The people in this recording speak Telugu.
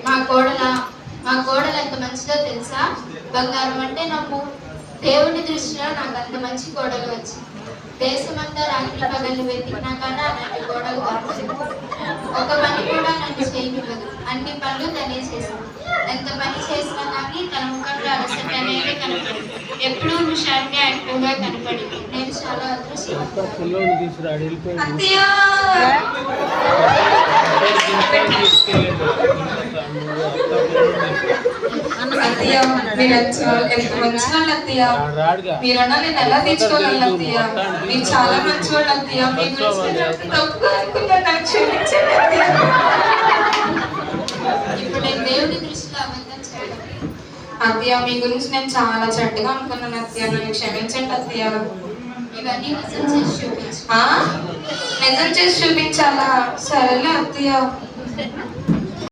మా కోడల మా కోడలు ఎంత మంచిదో తెలుసా? బంగారం అంటే నమ్ము. దేవుని దృష్టిలో నాకు అంత మంచి కోడలు వచ్చింది. దేశమంతా రాత్రి పగలు వెతికినా కానీ అలాంటి కోడలు దొరకదు. ఒక పని కూడా నన్ను చేయనివ్వదు. అన్ని పనులు తనే చేసింది. ఎంత పని చేసినా కానీ తన ముఖంలో అలసట అనేది కనపడింది. ఎప్పుడూ హుషారుగా యాక్టివ్గా కనపడింది. నేను చాలా అదృష్టవంతురాలు. అత్తయ్య మీరు మంచి వాళ్ళు అత్తయ్య. మీరన్నా నేను ఎలా తెచ్చుకోగలను అత్తయ్య. మీరు చాలా మంచి వాళ్ళు అత్తయ్య. మీ గురించి తప్పుగా అనుకున్నా నాకు క్షమించండి అత్తయ్య. ఇప్పుడు నేను దేవుడి దృష్టిలో అబద్ధం చేయడం. అత్తయ్య మీ గురించి నేను చాలా చెడ్డగా అనుకున్నాను అత్తయ్య. నన్ను క్షమించండి అత్తయ్య. ఇవన్నీ నిజం చేసి చూపించు. నిజం చేసి చూపించాలా? సరేలే అత్తయ్య.